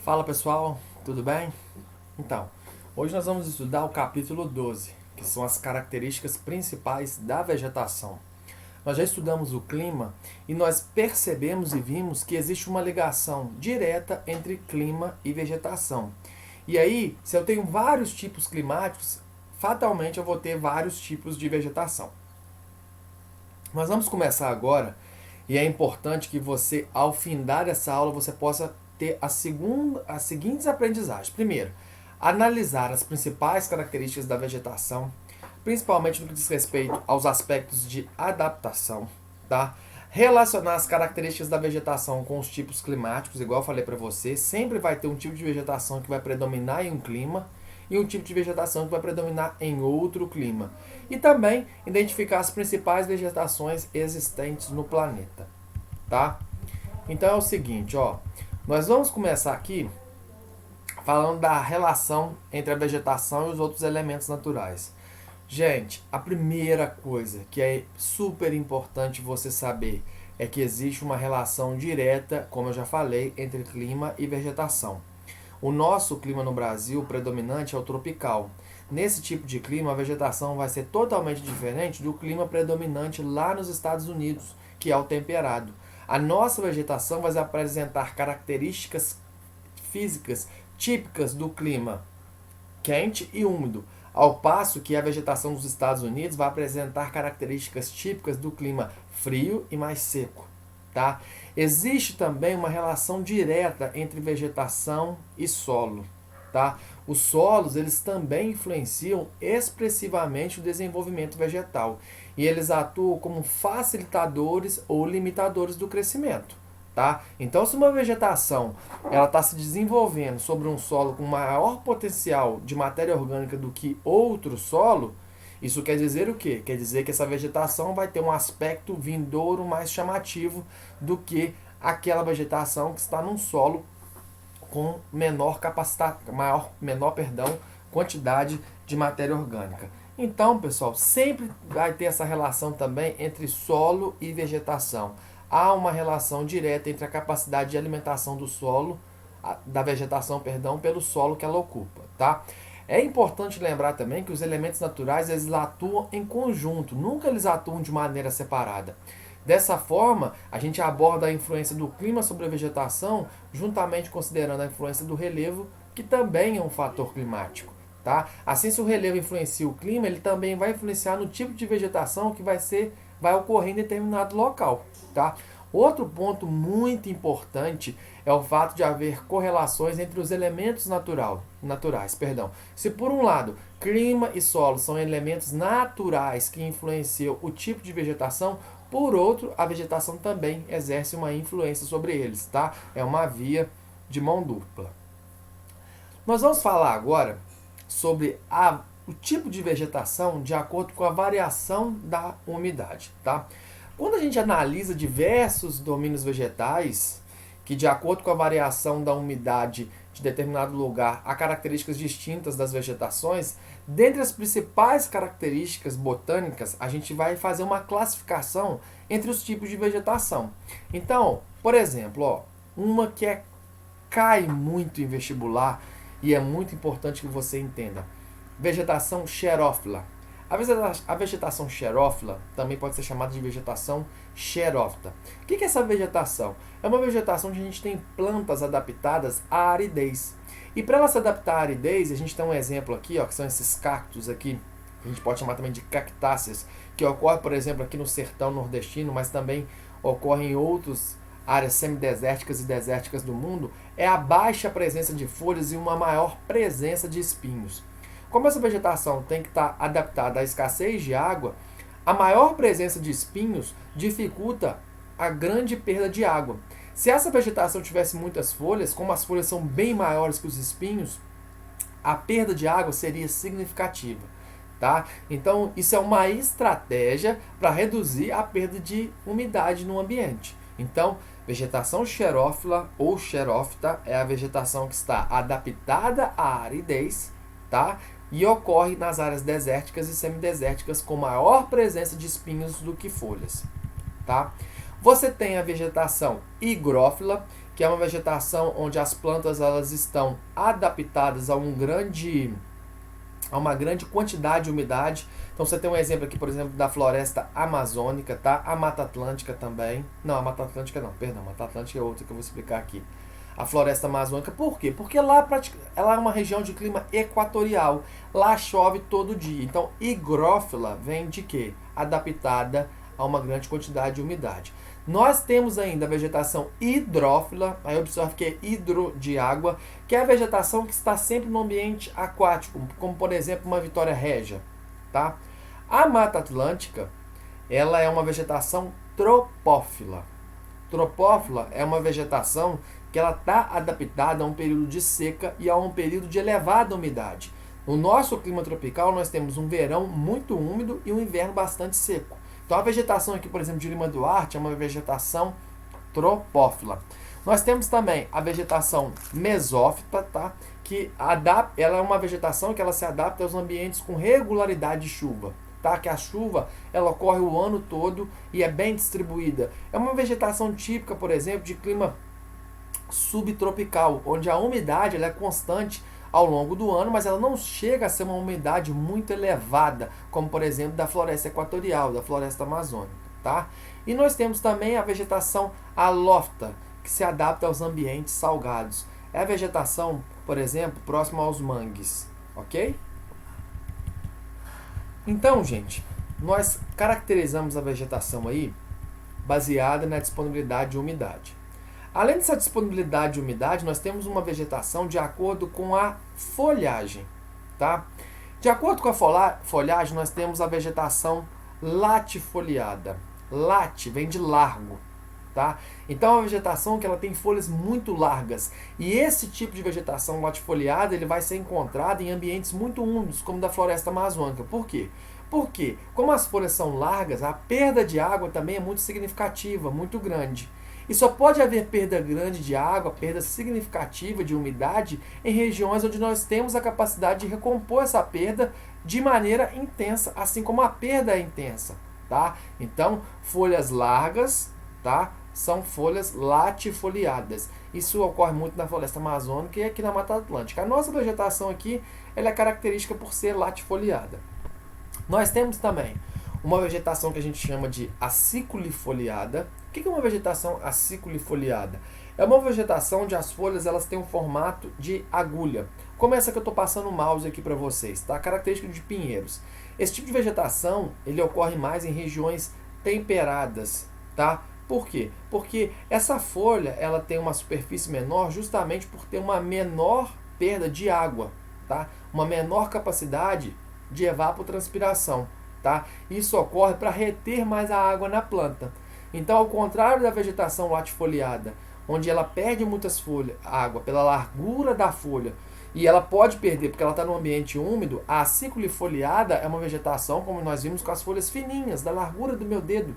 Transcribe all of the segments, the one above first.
Fala pessoal, tudo bem? Então, hoje nós vamos estudar o capítulo 12, que são as características principais da vegetação. Nós já estudamos o clima e nós percebemos e vimos que existe uma ligação direta entre clima e vegetação. E aí, se eu tenho vários tipos climáticos, fatalmente eu vou ter vários tipos de vegetação. Nós vamos começar agora e é importante que você, ao findar essa aula, você possa ter as seguintes aprendizagens. Primeiro, analisar as principais características da vegetação, principalmente no que diz respeito aos aspectos de adaptação, tá? Relacionar as características da vegetação com os tipos climáticos, igual eu falei para você, sempre vai ter um tipo de vegetação que vai predominar em um clima e um tipo de vegetação que vai predominar em outro clima. E também identificar as principais vegetações existentes no planeta, tá? Então é o seguinte, ó, nós vamos começar aqui falando da relação entre a vegetação e os outros elementos naturais. Gente, a primeira coisa que é super importante você saber é que existe uma relação direta, como eu já falei, entre clima e vegetação. O nosso clima no Brasil predominante é o tropical. Nesse tipo de clima, a vegetação vai ser totalmente diferente do clima predominante lá nos Estados Unidos, que é o temperado. A nossa vegetação vai apresentar características físicas típicas do clima quente e úmido, ao passo que a vegetação dos Estados Unidos vai apresentar características típicas do clima frio e mais seco, tá? Existe também uma relação direta entre vegetação e solo, tá? Os solos, eles também influenciam expressivamente o desenvolvimento vegetal e eles atuam como facilitadores ou limitadores do crescimento, tá? Então, se uma vegetação ela está se desenvolvendo sobre um solo com maior potencial de matéria orgânica do que outro solo, isso quer dizer o quê? Quer dizer que essa vegetação vai ter um aspecto vindouro mais chamativo do que aquela vegetação que está num solo com menor capacidade, quantidade de matéria orgânica. Então, pessoal, sempre vai ter essa relação também entre solo e vegetação. Há uma relação direta entre a capacidade de alimentação do solo, da vegetação, perdão, pelo solo que ela ocupa, tá? É importante lembrar também que os elementos naturais eles atuam em conjunto, nunca eles atuam de maneira separada. Dessa forma, a gente aborda a influência do clima sobre a vegetação, juntamente considerando a influência do relevo, que também é um fator climático, tá? Assim, se o relevo influencia o clima, ele também vai influenciar no tipo de vegetação que vai ocorrer em determinado local, tá? Outro ponto muito importante é o fato de haver correlações entre os elementos naturais. Se por um lado, clima e solo são elementos naturais que influenciam o tipo de vegetação, por outro, a vegetação também exerce uma influência sobre eles, tá? É uma via de mão dupla. Nós vamos falar agora sobre o tipo de vegetação de acordo com a variação da umidade, tá? Quando a gente analisa diversos domínios vegetais, que de acordo com a variação da umidade de determinado lugar, há características distintas das vegetações, dentre as principais características botânicas, a gente vai fazer uma classificação entre os tipos de vegetação. Então, por exemplo, ó, uma que cai muito em vestibular e é muito importante que você entenda. Vegetação xerófila. A vegetação xerófila também pode ser chamada de vegetação xerófita. O que é essa vegetação? É uma vegetação onde a gente tem plantas adaptadas à aridez. E para ela se adaptar à aridez, a gente tem um exemplo aqui, ó, que são esses cactos aqui, que a gente pode chamar também de cactáceas, que ocorre, por exemplo, aqui no sertão nordestino, mas também ocorre em outras áreas semidesérticas e desérticas do mundo, é a baixa presença de folhas e uma maior presença de espinhos. Como essa vegetação tem que estar adaptada à escassez de água, a maior presença de espinhos dificulta a grande perda de água. Se essa vegetação tivesse muitas folhas, como as folhas são bem maiores que os espinhos, a perda de água seria significativa, tá? Então, isso é uma estratégia para reduzir a perda de umidade no ambiente. Então, vegetação xerófila ou xerófita é a vegetação que está adaptada à aridez, tá? E ocorre nas áreas desérticas e semidesérticas com maior presença de espinhos do que folhas, tá? Você tem a vegetação higrófila, que é uma vegetação onde as plantas elas estão adaptadas a uma grande quantidade de umidade. Então você tem um exemplo aqui, por exemplo, da floresta amazônica, tá? A Mata Atlântica também. Não, a Mata Atlântica não, perdão, a Mata Atlântica é outra que eu vou explicar aqui. A floresta amazônica, por quê? Porque lá ela é uma região de clima equatorial. Lá chove todo dia. Então, higrófila vem de quê? Adaptada a uma grande quantidade de umidade. Nós temos ainda a vegetação hidrófila, aí observe que é hidro de água, que é a vegetação que está sempre no ambiente aquático, como por exemplo uma Vitória Régia, tá? A Mata Atlântica, ela é uma vegetação tropófila. Tropófila é uma vegetação que ela está adaptada a um período de seca e a um período de elevada umidade. No nosso clima tropical, nós temos um verão muito úmido e um inverno bastante seco. Então, a vegetação aqui, por exemplo, de Lima Duarte é uma vegetação tropófila. Nós temos também a vegetação mesófita, tá? Ela é uma vegetação que ela se adapta aos ambientes com regularidade de chuva. Tá? Que a chuva ela ocorre o ano todo e é bem distribuída. É uma vegetação típica, por exemplo, de clima subtropical, onde a umidade ela é constante ao longo do ano, mas ela não chega a ser uma umidade muito elevada, como por exemplo da floresta equatorial, da floresta amazônica, tá? E nós temos também a vegetação halófita, que se adapta aos ambientes salgados. É a vegetação, por exemplo, próxima aos mangues, ok? Então, gente, nós caracterizamos a vegetação aí baseada na disponibilidade de umidade. Além dessa disponibilidade de umidade, nós temos uma vegetação de acordo com a folhagem, tá? De acordo com a folhagem, nós temos a vegetação latifoliada. Late vem de largo, tá? Então, é uma vegetação que ela tem folhas muito largas. E esse tipo de vegetação latifoliada, ele vai ser encontrado em ambientes muito úmidos, como da floresta amazônica. Por quê? Porque, como as folhas são largas, a perda de água também é muito significativa, muito grande. E só pode haver perda grande de água, perda significativa de umidade em regiões onde nós temos a capacidade de recompor essa perda de maneira intensa, assim como a perda é intensa, tá? Então, folhas largas, tá? São folhas latifoliadas. Isso ocorre muito na floresta amazônica e aqui na Mata Atlântica. A nossa vegetação aqui, ela é característica por ser latifoliada. Nós temos também uma vegetação que a gente chama de aciculifoliada. O que é uma vegetação aciculifoliada? É uma vegetação onde as folhas elas têm um formato de agulha, como essa que eu estou passando o mouse aqui para vocês, tá? Característica de pinheiros. Esse tipo de vegetação ele ocorre mais em regiões temperadas, tá? Por quê? Porque essa folha ela tem uma superfície menor justamente por ter uma menor perda de água, tá? Uma menor capacidade de evapotranspiração, tá? Isso ocorre para reter mais a água na planta. Então, ao contrário da vegetação latifoliada, onde ela perde muitas folhas, água pela largura da folha, e ela pode perder porque ela está no ambiente úmido, a aciculifoliada é uma vegetação, como nós vimos, com as folhas fininhas, da largura do meu dedo,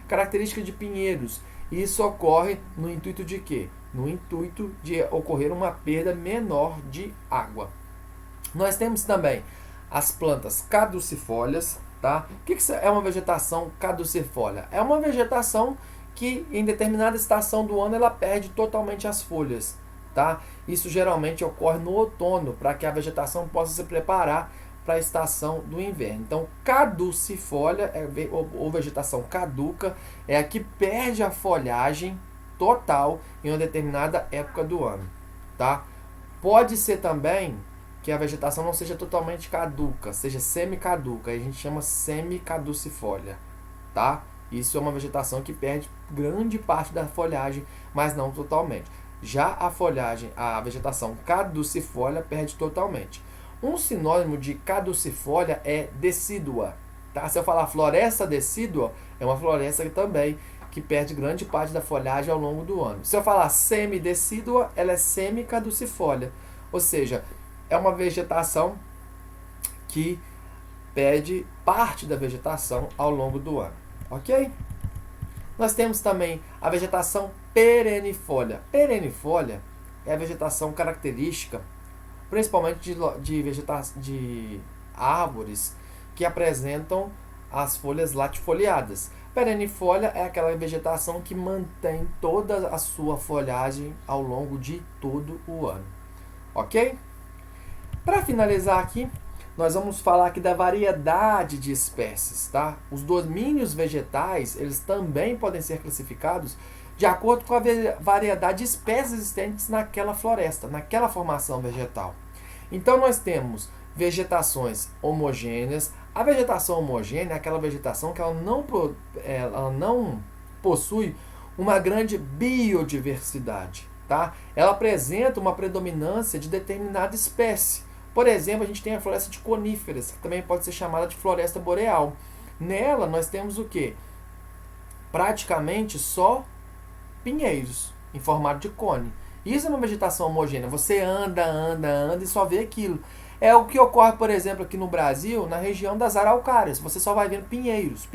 característica de pinheiros. E isso ocorre no intuito de quê? No intuito de ocorrer uma perda menor de água. Nós temos também as plantas caducifólias, tá? O que é uma vegetação caducifólia? É uma vegetação que em determinada estação do ano ela perde totalmente as folhas, tá? Isso geralmente ocorre no outono, para que a vegetação possa se preparar para a estação do inverno. Então, caducifólia ou vegetação caduca é a que perde a folhagem total em uma determinada época do ano, tá? Pode ser também que a vegetação não seja totalmente caduca, seja semicaduca, a gente chama semicaducifólia, tá? Isso é uma vegetação que perde grande parte da folhagem, mas não totalmente. Já a folhagem, a vegetação caducifólia perde totalmente. Um sinônimo de caducifólia é decídua, tá? Se eu falar floresta decídua, é uma floresta que também que perde grande parte da folhagem ao longo do ano. Se eu falar semidecídua, ela é semicaducifólia, ou seja, é uma vegetação que perde parte da vegetação ao longo do ano, ok? Nós temos também a vegetação perenifolia. Perenifolia é a vegetação característica, principalmente de árvores que apresentam as folhas latifoliadas. Perennifolia é aquela vegetação que mantém toda a sua folhagem ao longo de todo o ano. Ok? Para finalizar aqui, nós vamos falar aqui da variedade de espécies, tá? Os domínios vegetais, eles também podem ser classificados de acordo com a variedade de espécies existentes naquela floresta, naquela formação vegetal. Então nós temos vegetações homogêneas. A vegetação homogênea é aquela vegetação que ela não possui uma grande biodiversidade, tá? Ela apresenta uma predominância de determinada espécie. Por exemplo, a gente tem a floresta de coníferas, que também pode ser chamada de floresta boreal. Nela nós temos o quê? Praticamente só pinheiros em formato de cone. Isso é uma vegetação homogênea. Você anda e só vê aquilo. É o que ocorre, por exemplo, aqui no Brasil, na região das araucárias. Você só vai vendo pinheiros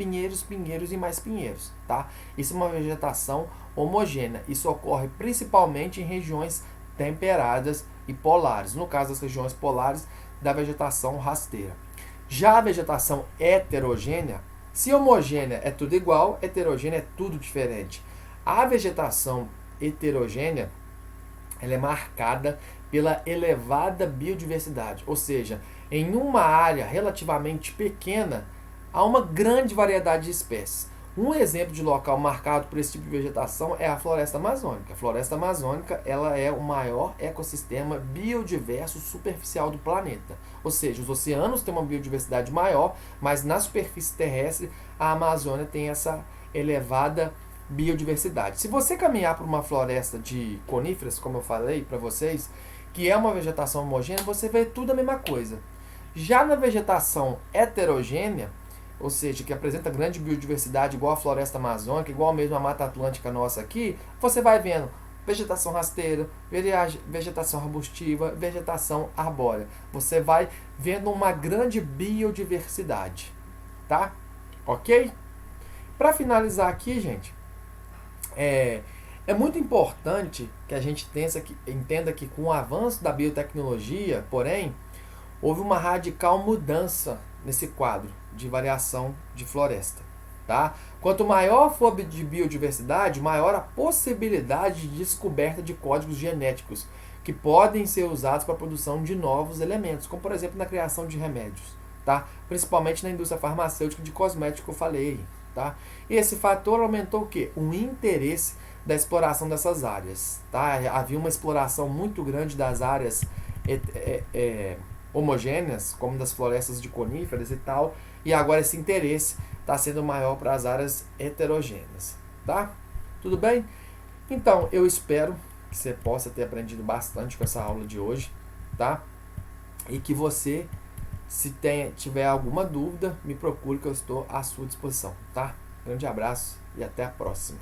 e mais pinheiros, tá? Isso é uma vegetação homogênea. Isso ocorre principalmente em regiões temperadas e polares. No caso das regiões polares, da vegetação rasteira. Já a vegetação heterogênea, se homogênea é tudo igual, heterogênea é tudo diferente. A vegetação heterogênea, ela é marcada pela elevada biodiversidade, ou seja, em uma área relativamente pequena, há uma grande variedade de espécies. Um exemplo de local marcado por esse tipo de vegetação é a floresta amazônica. A floresta amazônica, ela é o maior ecossistema biodiverso superficial do planeta. Ou seja, os oceanos têm uma biodiversidade maior, mas na superfície terrestre a Amazônia tem essa elevada biodiversidade. Se você caminhar por uma floresta de coníferas, como eu falei para vocês, que é uma vegetação homogênea, você vê tudo a mesma coisa. Já na vegetação heterogênea, ou seja, que apresenta grande biodiversidade, igual a floresta amazônica, igual mesmo a Mata Atlântica nossa aqui, você vai vendo vegetação rasteira, vegetação arbustiva, vegetação arbórea. Você vai vendo uma grande biodiversidade, tá? Ok? Para finalizar aqui, gente, é muito importante que a gente entenda que com o avanço da biotecnologia, porém, houve uma radical mudança nesse quadro de variação de floresta. Tá? Quanto maior for a biodiversidade, maior a possibilidade de descoberta de códigos genéticos que podem ser usados para a produção de novos elementos, como por exemplo na criação de remédios, tá? Principalmente na indústria farmacêutica de cosméticos que eu falei. Tá? E esse fator aumentou o quê? O interesse da exploração dessas áreas. Tá? Havia uma exploração muito grande das áreas homogêneas, como das florestas de coníferas e tal, e agora esse interesse está sendo maior para as áreas heterogêneas. Tá? Tudo bem? Então, eu espero que você possa ter aprendido bastante com essa aula de hoje, tá? E que você, se tiver alguma dúvida, me procure que eu estou à sua disposição, tá? Grande abraço e até a próxima.